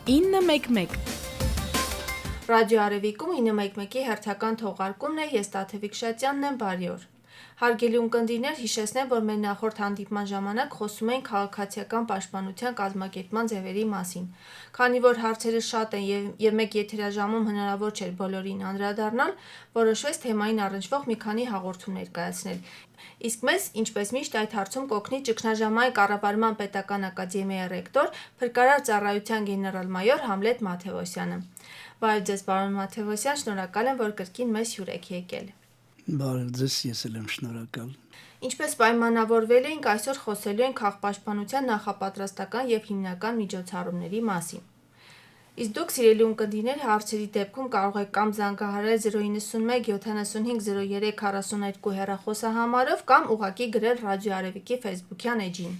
911 Ռադիո Արևիկում 911-ի հերթական թողարկումն է, ես Տաթևիկ Շատյանն եմ, բարի օր։ Հարգելի ունկնդիրներ, հիշեցնեմ, որ մեր նախորդ հանդիպման ժամանակ խոսում ենք քաղաքացիական պաշտպանության կազմակերպման ձևերի մասին։ Քանի որ հարցերը շատ են եւ մեկ եթերաժամում հնարավոր չէր բոլորին անդրադառնալ, որոշվեց թեմային առնչվող մի քանի հաղորդում ներկայացնել։ Իսկ մեզ, ինչպես միշտ, այդ հարցում կօգնի ճգնաժամային կառավարման պետական ակադեմիայի ռեկտոր, փրկարար ծառայության գեներալ-մայոր Համլետ Մաթևոսյանը։ Բարև ձեզ, պարոն Մաթևոսյան, շնորհակալ եմ, որ կրկին մեզ հյուր եք եկել։ Բարև ձեզ, ես էլ եմ շնորհակալ։ Ինչպես պայմանավորվել էինք, այսօր խոսելու ենք քաղաքապաշտպանության նախապատրաստական եւ հիմնական միջոցառումների մասին։ Իսկ դուք, սիրելի ունկնդիրներ, հարցերի դեպքում կարող եք կամ զանգահարել 091 75 03 42 հեռախոսահամարով կամ ուղղակի գրել Ռադիո Արևիկի Facebook-յան էջին։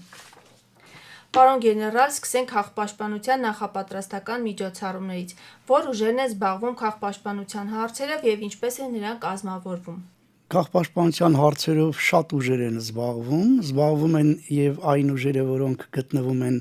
Պարոն գեներալ, սկսենք քաղաքապաշտպանության նախապատրաստական միջոցառումներից, որ ուժերն են զբաղվում քաղաքապաշտպանության հարցերով եւ ինչպես են նրանք կազմավորվում։ Քաղաքապաշտպանության հարցերով շատ ուժեր են զբաղվում են եւ այն ուժերը, որոնք գտնվում են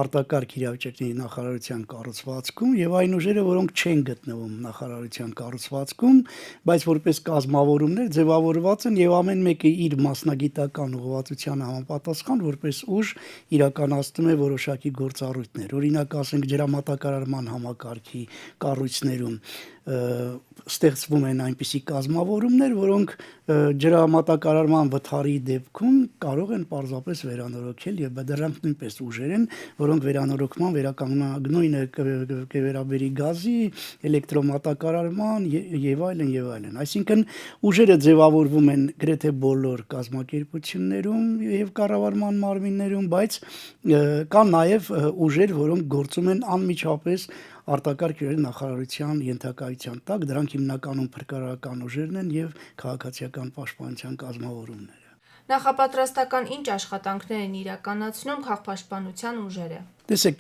արտակարգ իրավիճակների նախարարության կառուցվածքում եւ այն ուժերը, որոնք չեն գտնվում նախարարության կառուցվածքում, բայց որպես կազմավորումներ ձևավորված են եւ ամեն մեկը իր մասնագիտական ուղղվածության համապատասխան որպես ուժ իրականացնում է որոշակի գործառույթներ։ Օրինակ, ասենք ջրամատակարարման համակարգի կառույցներում ստեղծվում են այնպիսի կազմավորումներ, որոնք ջրամատակարարման վթարի դեպքում կարող են պարզապես վերանորոգել եւ դրանք նույնպես ուժեր են, որոնք վերանորոգման վերականգնագնույնը կվերաբերի գազի, էլեկտրոմատակարարման եւ այլն։ Այսինքն ուժերը ձևավորվում են գրեթե բոլոր կազմակերպություններում եւ կառավարման մարմիններում, բայց կան նաեւ ուժեր, որոնք գործում են անմիջապես արտակարգ իրավիճակների նախարարության ենթակայության տակ, դրանք հիմնականում փրկարարական ուժերն են եւ քաղաքացիական պաշտպանության կազմավորումները։ Նախապատրաստական ինչ աշխատանքներ են իրականացնում քաղաքապաշտպանության ուժերը։ Տեսեք,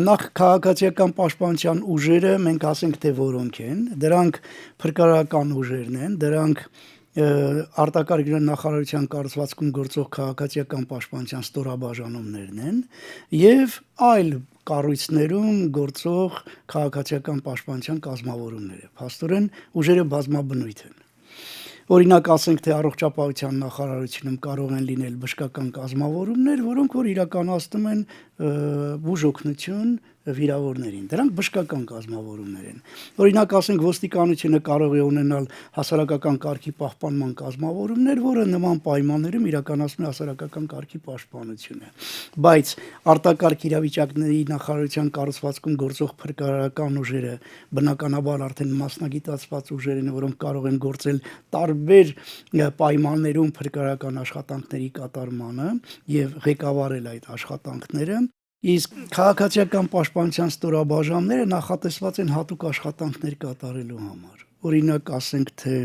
նախ քաղաքացիական պաշտպանության ուժերը մենք ասենք թե որոնք են, դրանք փրկարարական ուժերն են, դրանք արտակարգ նախարարության կառուցվածքում գործող քաղաքացիական պաշտպանության ստորաբաժանումներն են եւ այլ կառույցներում գործող քաղաքացիական պաշտպանության կազմավորումները։ Փաստորեն ուժերը բազմաբնույթ են։ Օրինակ, ասենք թե առողջապահության նախարարությունում կարող են լինել բժշկական կազմավորումներ, որոնք որ իրականացնում են բուժօգնություն վիրավորներին։ Դրանք բժշկական կազմավորումներ են։ Օրինակ, ասենք ոստիկանությունը կարող է ունենալ հասարակական կարգի պահպանման կազմավորումներ, որը նման պայմաններում իրականացնում է հասարակական կարգի պաշտպանությունը։ Բայց արտակարգ իրավիճակների նախարարության կառուցվածքում գործող փրկարարական ուժերը բնականաբար արդեն մասնագիտացված ուժեր են, որոնք կարող են գործել տարբեր պայմաններում փրկարարական աշխատանքների կատարմանը եւ ղեկավարել այդ աշխատանքները։ Իսկ քաղաքացիական պաշտպանության ստորաբաժանումները նախատեսված են հատուկ աշխատանքներ կատարելու համար։ Օրինակ, ասենք թե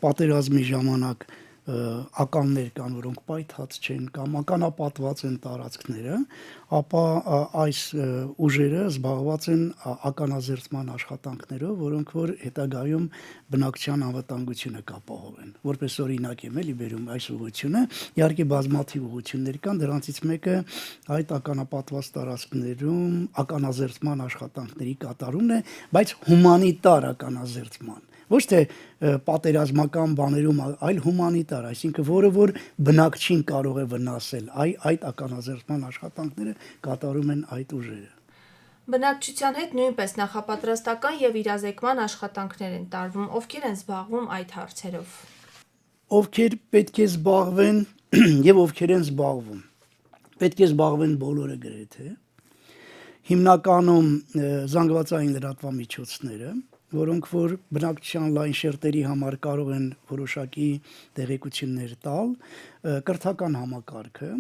պատերազմի ժամանակ ականներ կան, որոնք պայթած չեն կամ ականապատված են տարածքները, ապա այս ուժերը զբաղված են ականազերծման աշխատանքներով, որոնք որ հետագայում բնակչության անվտանգությունը կապահովեն։ Որպես օրինակ եմ էլի բերում այս ուղղությունը, իհարկե բազմաթիվ ուղղություններ կան, դրանցից մեկը այդ ականապատված տարածքներում ականազերծման աշխատանքների կատարումն է, բայց հումանիտար ականազերծման, ոչ թե պատերազմական բաներում, այլ հումանիտար, այսինքն որը որ բնակչին կարող է վնասել, այդ ականազերծման աշխատանքները կատարում են այդ ուժերը։ Բնակչության հետ նույնպես նախապատրաստական եւ իրազեկման աշխատանքներ են տարվում, ովքեր են զբաղվում այդ հարցերով։ Ովքեր պետք է զբաղվեն եւ ովքեր են զբաղվում։ Պետք է զբաղվեն բոլորը գրեթե։ Հիմնականում զանգվածային լրատվամիջոցները, որոնք որ բնակչության լայն շերտերի համար կարող են որոշակի տեղեկություններ տալ, կրթական համակարգը,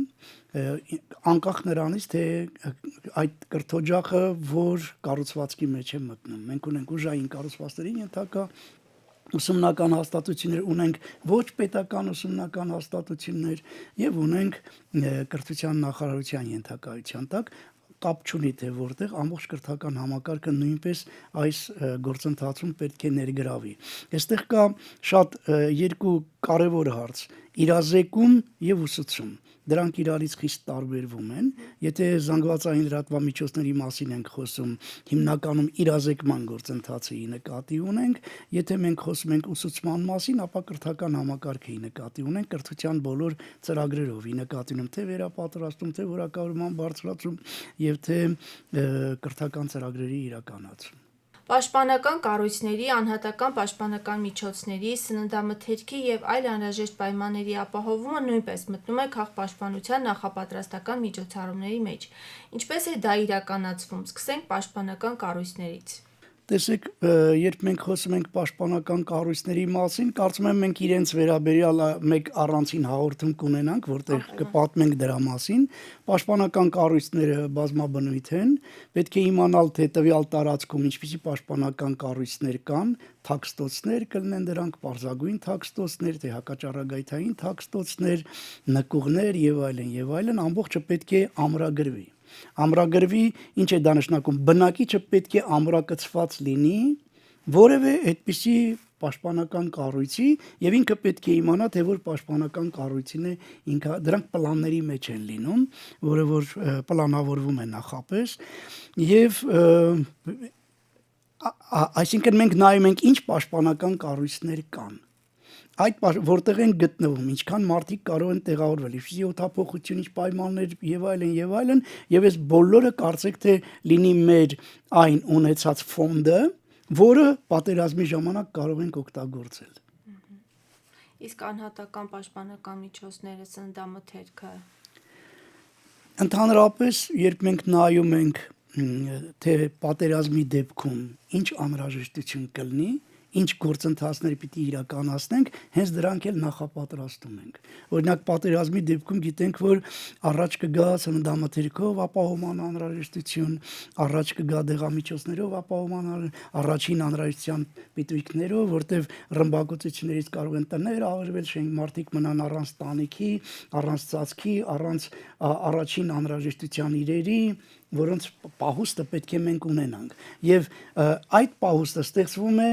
անկախ նրանից, թե այդ կրթօջախը որ կառուցվածքի մեջ է մտնում։ Մենք ունենք ուժային կառուցվածքների ենթակա ուսումնական հաստատություններ, ունենք ոչ պետական ուսումնական հաստատություններ եւ ունենք կրթության նախարարության ենթակայության տակ, կապ չունի թե որտեղ ամբողջ կրթական համակարգը նույնպես այս գործընթացում պետք է ներգրավի։ Այստեղ կա շատ երկու կարևոր հարց՝ իրազեկում եւ ուսուցում։ դրանք իրարից խիստ տարբերվում են։ Եթե զանգվածային լրատվամիջոցների մասին ենք խոսում, հիմնականում իրազեկման գործընթացի նկատի ունենք, եթե մենք խոսում ենք ուսուցման մասին, ապա կրթական համակարգի նկատի ունենք, կրթության բոլոր ծրագրերով նկատի ունենք, թե վերապատրաստում, թե որակավորման բարձրացում եւ թե կրթական ծրագրերի իրականացում։ Պաշտպանական կառույցների, անհատական պաշտպանական միջոցների, սննդամթերքի եւ այլ անհրաժեշտ պայմանների ապահովումը նույնպես մտնում է քաղաքապաշտպանության նախապատրաստական միջոցառումների մեջ։ Ինչպես է դա իրականացվում։ Սկսենք պաշտպանական կառույցներից։ Տեսեք, երբ մենք խոսում ենք պաշտպանական կառույցների մասին, կարծում եմ մենք իրենց վերաբերյալ մեկ առանցին հաղորդում կունենանք, որտեղ կպատմենք դրա մասին։ Պաշտպանական կառույցները բազմաբնույթ են, պետք է իմանալ, թե տվյալ տարածքում ինչպիսի պաշտպանական կառույցներ կան, թաքստոցներ կլինեն դրանք, պարզագույն թաքստոցներ, թե հակաճառագայթային թաքստոցներ, նկուղներ եւ այլն, ամբողջը պետք է ամրագրվի։ Ամրագրվի, ինչ է դա նշանակում, բնակիչը պետք է ամրակցված լինի որևէ այդպիսի պաշտպանական կառույցի եւ ինքը պետք է իմանա, թե որ պաշտպանական կառույցին է ինքը, դրանք պլանների մեջ են լինում, որը որ պլանավորվում է նախապես եւ այսինքն մենք նայում ենք ինչ պաշտպանական կառույցներ կան, այդ որտեղ են գտնվում, ինչքան մարդիկ կարող են տեղավորվել, ինչպիսի օդափոխություն, ինչ պայմաններ եւ այլն, եւ այս բոլորը կարծեք թե լինի մեր այն ունեցած ֆոնդը, որը պատերազմի ժամանակ կարող ենք օգտագործել։ Իսկ անհատական պաշտպանական միջոցները, սննդամթերքը։ Ընդհանրապես, երբ մենք նայում ենք, թե պատերազմի դեպքում ինչ անհրաժեշտություն կլինի, ինչ գործընթացներ պիտի իրականացնենք, հենց դրանք էլ նախապատրաստում ենք։ Օրինակ պատերազմի դեպքում գիտենք, որ առաջ կգա սննդամթերքով ապահովման անհրաժեշտություն, առաջ կգա դեղամիջոցներով ապահովման, առաջին անհրաժեշտության պիտույքներով, որտեղ ռմբակոծություններից կարող են տներ ավերվել, շենք մարդիկ մնան առանց տանիքի, առանց ծածկի, առանց առաջին անհրաժեշտության իրերի, որոնց պահուստը պետք է մենք ունենանք։ Եվ այդ պահուստը ստեղծվում է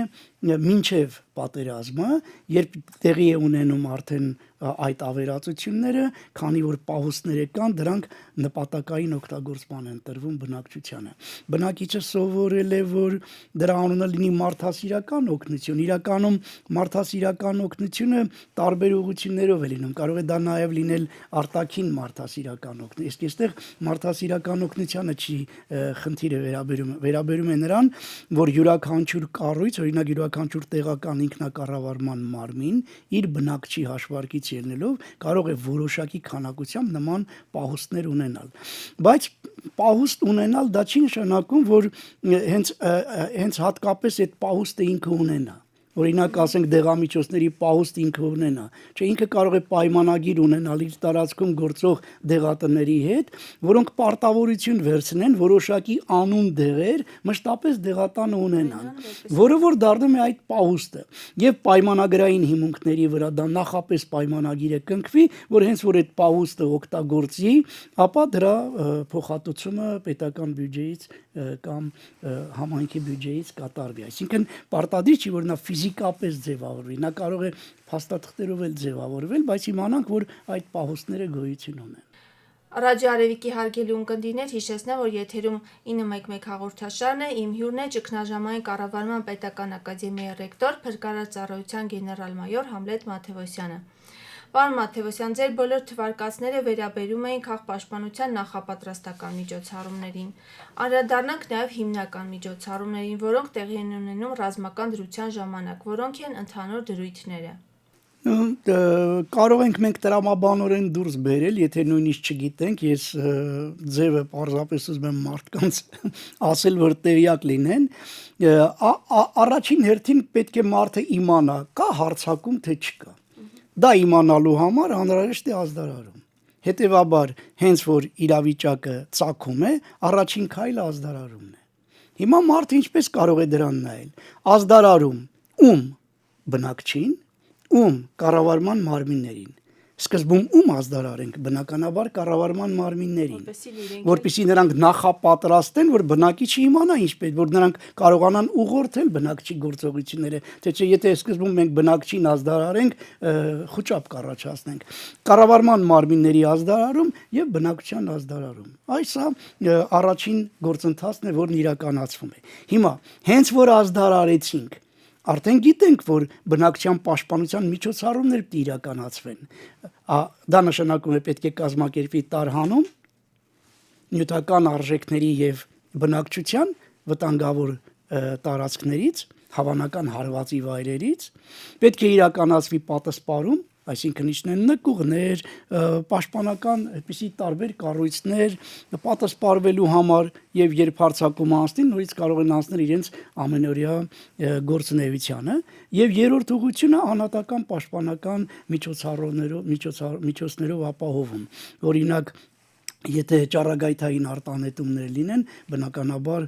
մինչև պատերազմը, երբ տեղի է ունենում արդեն այդ ավերածությունները, քանի որ պահուստները կան, դրանք նպատակային օգտագործման են տրվում բնակչությանը։ Բնակիչը սովորել է, որ դրա անունը լինի մարդասիրական օգնություն, իրականում մարդասիրական օգնությունը տարբեր ուղղություններով է լինում, կարող է դա նաև լինել արտաքին մարդասիրական օգնություն, իսկ այստեղ մարդասիրական օգնությանը չի խնդիրը վերաբերում է նրան, որ յուրաքանչյուր կառույց, օրինակ յուրաքանչյուր տեղական ինքնակառավարման մարմին իր բնակչի հաշվարկից ելնելով կարող է որոշակի քանակությամբ նման պահուստներ ունենալ, բայց պահուստ ունենալ դա չի նշանակում, որ հենց հատկապես այդ պահուստը ինքը ունենա, օրինակ ասենք դեղամիջոցների պահուստ ինքը ունենա, չէ, ինքը կարող է պայմանագիր ունենալ իր տարածքում գործող դեղատների հետ, որոնք պարտավորություն վերցնեն որոշակի անուն դեղեր մշտապես դեղատանը ունենան, որը որ դառնում է այդ պահուստը եւ պայմանագրային հիմունքների վրա դա նախապես պայմանագիրը կնքվի, որ հենց որ այդ պահուստը օգտագործի, ապա դրա փոխհատուցումը պետական բյուջեից կամ համայնքի բյուջեից կատարվի, այսինքն պարտադիր չի, որ նա ֆիզիկապես ձևավորվի, նա կարող է փաստաթղթերով էլ ձևավորվել, բայց իմանանք, որ այդ պահուստները գոյություն ունեն։ Ռադիո Արևիկի հարգելի ունկնդիրներ, հիշեցնեմ, որ եթերում 911 հաղորդաշարն է, իմ հյուրն է ճգնաժամային կառավարման պետական ակադեմիայի ռեկտոր, փրկարար ծառայության գեներալ-մայոր Համլետ Մաթևոսյանը։ Պարոն Մաթևոսյան, ձեր բոլոր թվարկածները վերաբերում էին քաղաքապաշտպանության նախապատրաստական միջոցառումներին։ Անդրադառնանք նաև հիմնական միջոցառումներին, որոնք տեղի են ունենում ռազմական դրության ժամանակ, որոնք են ընդհանուր դրույթները։ Կարող ենք մենք տրամաբանորեն դուրս բերել, եթե նույնիսկ չգիտենք, ես ձևը պարզապես ուզում եմ մարդկանց ասել, որ տեղյակ լինեն, առաջին հերթին պետք է մարդը իմանա, կա հարձակում, թե չկա։ Դա իմանալու համար անհրաժեշտ է ազդարարում։ Հետևաբար, հենց որ իրավիճակը ծագում է, առաջին քայլը ազդարարումն է։ Հիմա մարդը ինչպես կարող է դրան նայել։ Ազդարարում ում բնակչին, ում կառավարման մարմիններին։ Սկզբում ում ազդարարենք, բնականաբար կառավարման մարմիններին, որպեսզի իրենք որպեսզի նրանք նախապատրաստեն, որ բնակիչը իմանա ինչպես, որ նրանք կարողանան ուղղորդել բնակչի գործողությունները, թե չէ եթե սկզբում մենք բնակչին ազդարարենք, խուճապ կառաջացնենք։ Կառավարման մարմինների ազդարարում եւ բնակչության ազդարարում։ Այս առաջին գործընթացն է, որն իրականացվում է։ Հիմա, հենց որ ազդարարեցինք, արդեն գիտենք, որ բնակչության պաշտպանության միջոցառումներ պետք է իրականացվեն։ Դա նշանակում է պետք է կազմակերպի տարհանում նյութական արժեքների եւ բնակչության վտանգավոր տարածքներից, հավանական հարվածի վայրերից, պետք է իրականացվի պատասպարում, այսինքն իջնեն նկուղներ, պաշտպանական այդպիսի տարբեր կառույցներ պատասպարվելու համար եւ երբ հարձակումը անցնի, նորից կարող են անցնել իրենց ամենօրյա գործունեությանը եւ երրորդ ուղղությունը անհատական պաշտպանական միջոցներով ապահովում։ Օրինակ եթե ճառագայթային արտանետումներ լինեն, բնականաբար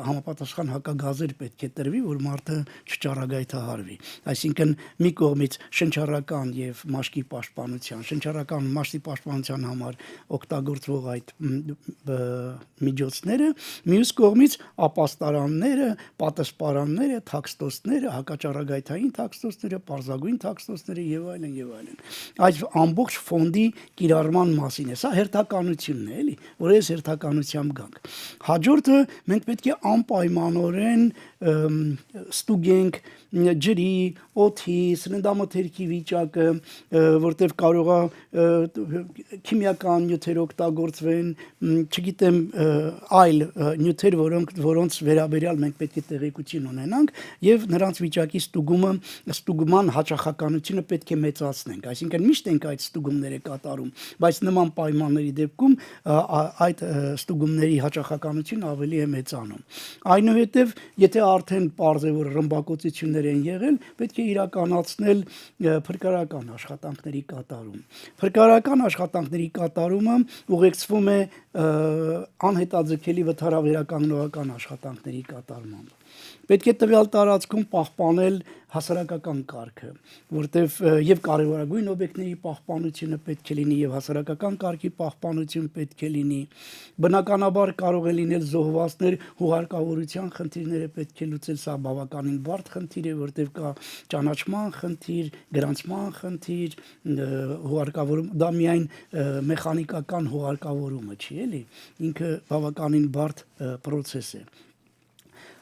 համապատասխան հակագազեր պետք է տրվի, որ մարդը չճառագայթահարվի։ Այսինքն մի կողմից շնչառական եւ մաշկի պաշտպանության, շնչառական մաշկի պաշտպանության համար օգտագործվող այդ միջոցները, մյուս կողմից ապաստարանները, պատասպարանները, թաքստոցները, հակաճառագայթային թաքստոցները, պարզագույն թաքստոցները եւ այլն եւ այլն։ Այս ամբողջ ֆոնդի կիրառման մասին է։ Սա հերթականություն էլի, որ այս հերթականությամբ գանք։ Հաջորդը մենք պետք է անպայմանորեն ստուգենք ջրի, օդի, սննդամթերքի վիճակը, որտեղ կարող է քիմիական նյութեր օգտագործվեն, չգիտեմ, այլ նյութեր, որոնց վերաբերյալ մենք պետք է տեղեկություն ունենանք եւ նրանց վիճակի ստուգման հաճախականությունը պետք է մեծացնենք, այսինքն միշտ ենք այդ ստուգումները կատարում, բայց նման պայմանների դեպքում այդ ստուգումների հաճախականությունը ավելի է մեծանում։ Այնուհետև, եթե արդեն պարզ է, որ ռմբակոծություններ են եղել, պետք է իրականացնել փրկարարական աշխատանքների կատարում։ Փրկարարական աշխատանքների կատարումը ուղեկցվում է անհետաձգելի վթարավերականգնողական աշխատանքների կատարմամբ։ Պետք է տվյալ տարածքում պահպանել հասարակական կարգը, որտեղ եւ կարևորագույն օբյեկտների պահպանությունը պետք է լինի եւ հասարակական կարգի պահպանություն պետք է լինի։ Բնականաբար կարող է լինել զոհվածներ, հուղարկավորության խնդիրները պետք է լուծել, սա բավականին բարդ խնդիր է, որտեղ կա ճանաչման խնդիր, գրանցման խնդիր, հուղարկավորում, դա միայն մեխանիկական հուղարկավորումը չի, էլի, ինքը բավականին բարդ process է։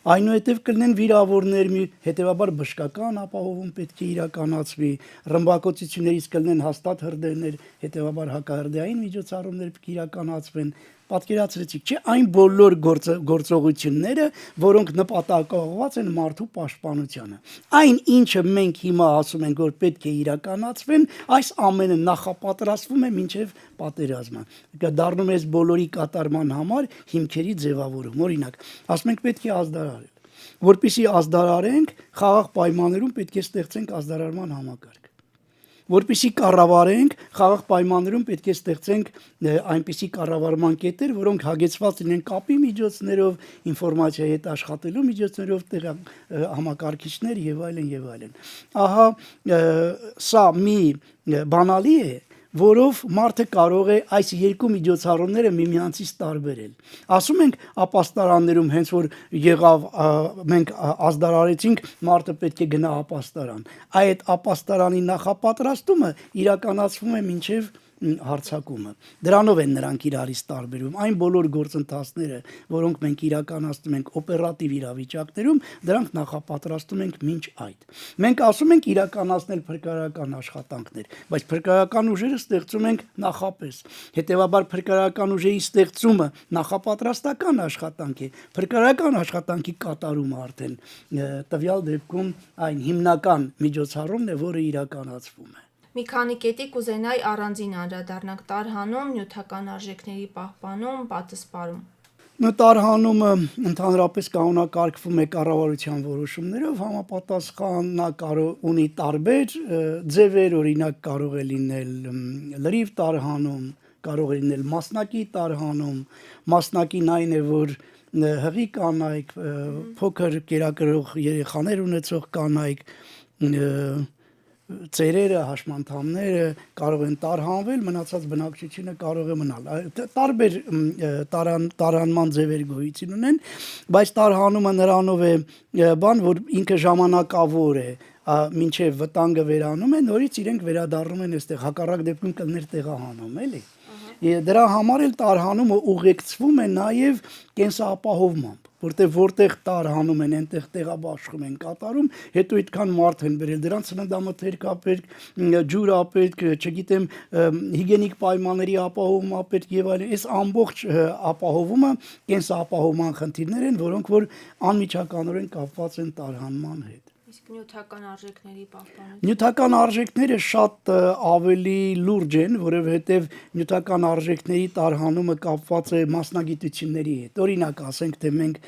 Այնուհետև կլինեն վիրավորներ, հետևաբար բժշկական ապահովում պետք է իրականացվի, ռմբակոծություններից կլինեն հաստատ հրդեհներ, հետևաբար հակահրդեհային միջոցառումներ պետք է իրականացվեն։ Պատկերացրեցիք, չէ, այն բոլոր գործողությունները, որոնք նպատակաուղղված են մարդու պաշտպանությանը։ Այն, ինչը մենք հիմա ասում ենք, որ պետք է իրականացվեն, այս ամենը նախապատրաստվում է մինչև պատերազմը։ Դառնում է բոլորի կատարման համար հիմքերի ձևավորում։ Օրինակ, ասում ենք պետք է ազդարարել։ Որպեսզի ազդարարենք, խաղաղ պայմաններում պետք է ստեղծենք ազդարարման համակարգ։ Որպեսզի կառավարենք, խաղաղ պայմաններում պետք է ստեղծենք այնպիսի կառավարման կետեր, որոնք հագեցված լինեն կապի միջոցներով, ինֆորմացիայի հետ աշխատելու միջոցներով, համակարգիչներ եւ այլն եւ այլն։ Ահա սա մի բանալի է, որով մարդը կարող է այս երկու միջոցառումները միմյանցից տարբերել։ Ասում ենք ապաստարաններում հենց որ եղավ մենք ազդարարեցինք, մարդը պետք է գնա ապաստարան։ Այդ ապաստարանի նախապատրաստումը իրականացվում է մինչև հարցակումը։ Դրանով են նրանք իրարից տարբերում։ Այն բոլոր գործընթացները, որոնք մենք իրականացնում ենք օպերատիվ իրավիճակներում, դրանք նախապատրաստում ենք մինչ այդ։ Մենք ասում ենք իրականացնել փրկարարական աշխատանքներ, բայց փրկարարական ուժերը ստեղծում ենք նախապես։ Հետևաբար փրկարարական ուժերի ստեղծումը նախապատրաստական աշխատանք է։ Փրկարարական աշխատանքի կատարումը արդեն տվյալ դեպքում այն հիմնական միջոցառումն է, որը իրականացվում է։ Մի քանի կետի կուզենայի առանձին անդրադառնանք տարհանում, նյութական արժեքների պահպանում, պատասպարում։ Տարհանումը ընդհանրապես կանոնակարգվում է կառավարության որոշումներով, համապատասխան նա ունի տարբեր ձևեր, օրինակ կարող է լինել լրիվ տարհանում, կարող է լինել մասնակի տարհանում, մասնակին այն է, որ հղի կանայք, փոքր կերակրող երեխաներ ունեցող կանայք, ծերերը, հաշմանդամները կարող են տարհանվել, մնացած բնակչությունը կարող է մնալ։ Տարբեր տարանման ձևեր գոյություն ունեն, բայց տարհանումը նրանով է բան, որ ինքը ժամանակավոր է, մինչև վտանգը վերանում է, նորից իրենք վերադառնում են այստեղ, հակառակ դեպքում կլներ տեղահանում, էլի։ Դրա համար էլ տարհանումը ուղեկցվում է նաև կենսապահովմամբ, որտեղ տարհանում են, այնտեղ տեղաբաշխում են կատարում, հետո այդքան մարդ են բերել, դրանց սննդամթերք ապերք, ջուր ապերք, չգիտեմ, հիգիենիկ պայմանների ապահովում ապերք եւ այլն, այս ամբողջ ապահովումը կենսապահովման խնդիրներ են, որոնք որ անմիջականորեն կապված են տարհանման հետ։ Իսկ նյութական արժեքների պահպանությունը։ Նյութական արժեքները շատ ավելի լուրջ են, որովհետև նյութական արժեքների տարհանումը կապված է մասնագիտությունների հետ։ Օրինակ, ասենք, թե մենք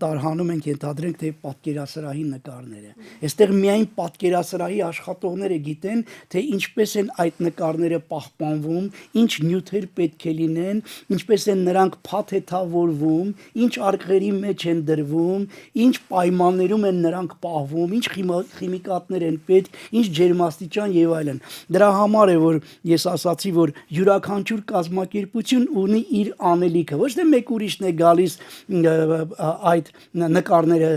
տարհանում ենք, ենթադրենք, թե պատկերասրահի նկարները։ Այստեղ միայն պատկերասրահի աշխատողները գիտեն, թե ինչպես են այդ նկարները պահպանվում, ինչ նյութեր պետք է լինեն, ինչպես են նրանք փաթեթավորվում, ինչ արկղերի մեջ են դրվում, ինչ պայմաններում են նրանք պահվում, ինչ քիմիկատներ են պետք, ինչ ջերմաստիճան եւ այլն։ Դրա համար է, որ ես ասացի, որ յուրաքանչյուր կազմակերպություն ունի իր անելիքը, ոչ թե մեկ ուրիշն է գալիս այդ նկարները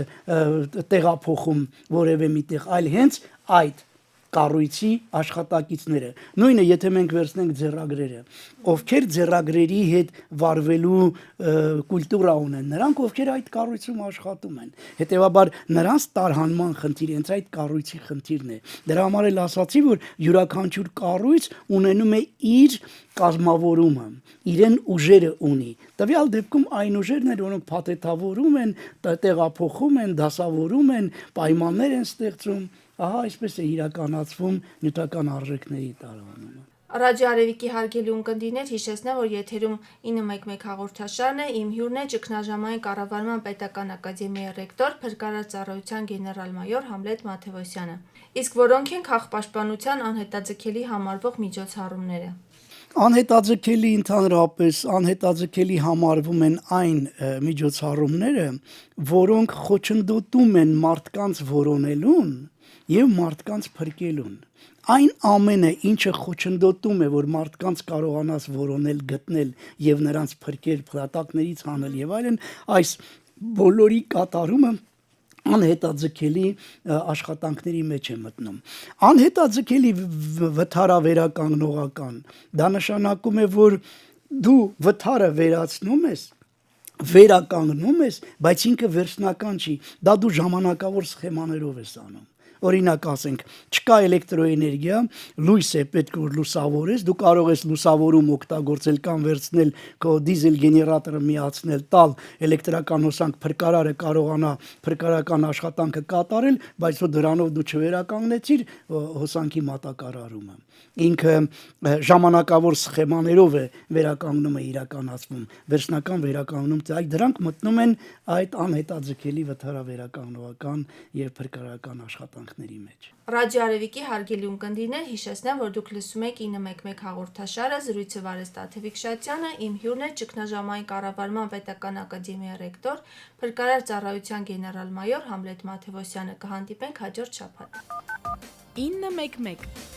տեղափոխում որևէ միտեղ, այլ հենց այդ կառույցի աշխատակիցները։ Նույնը, եթե մենք վերցնենք ձեռագրերը, ովքեր ձեռագրերի հետ վարվելու կուլտուրա ունեն, նրանք ովքեր այդ կառույցում աշխատում են։ Հետևաբար նրանց տարհանման խնդիրը հենց այդ կառույցի խնդիրն է։ Դրա համար էլ ասացի, որ յուրաքանչյուր կառույց ունենում է իր կազմավորումը, իրեն ուժերը ունի։ Տվյալ դեպքում այն ուժերն են, որոնք փաթեթավորում են, տեղափոխում են, դասավորում են, պայմաններ են ստեղծում։ Ահա այսպես է իրականացվում նյութական արժեքների տարհանումը։ Ռադիո Արևիկի հարգելի ունկնդիրներ, հիշեցնեմ, որ եթերում 911 հաղորդաշարն է, իմ հյուրն է ճգնաժամային կառավարման պետական ակադեմիայի ռեկտոր, փրկարար ծառայության գեներալ-մայոր Համլետ Մաթևոսյանը։ Իսկ որոնք են քաղաքապաշտպանության անհետաձգելի համարվող միջոցառումները։ Անհետաձգելի ընդհանրապես անհետաձգելի համարվում են այն միջոցառումները, որոնք խոչընդոտում են մարդկանց որոնելուն եւ մարդկանց փրկելուն։ Այն ամենը, ինչը խոչընդոտում է, որ մարդկանց կարողանաս որոնել, գտնել եւ նրանց փրկել, փլատակներից հանել եւ այլն, այս բոլորի կատարումը անհետաձգելի աշխատանքների մեջ է մտնում։ Անհետաձգելի վթարավերականգնողական, դա նշանակում է, որ դու վթարը վերացնում ես, վերականգնում ես, բայց ինքը վերջնական չի, դա դու ժամանակավոր սխեմաներով ես անում։ Օրինակ ասենք, չկա էլեկտրոէներգիա, լույս է պետք որ լուսավորես, դու կարող ես լուսավորում օգտագործել կամ վերցնել քո դիզել գեներատորը միացնել, տալ էլեկտրական հոսանք, փրկարարը կարողանա փրկարական աշխատանքը կատարել, բայց որ դրանով դու չվերականգնեցիր հոսանքի մատակարարումը։ Ինքը ժամանակավոր սխեմաներով է վերականգնումը իրականացվում, վերջնական վերականգնում, այդ դրանք մտնում են այդ անհետաձգելի վթարավերականգնողական եւ փրկարարական աշխատանքների մեջ։ Ռադիո Արևիկի հարգելի ունկնդիրներ, հիշեցնեմ, որ դուք լսում եք 911 հաղորդաշարը, զրույցը Վարեստ Աթևիկ-Շատյանը, իմ հյուրն է ճգնաժամային կառավարման պետական ակադեմիայի ռեկտոր, փրկարար ծառայության գեներալ-մայոր Համլետ Մաթևոսյանը։ Կհանդիպենք հաջորդ շաբաթ։ 911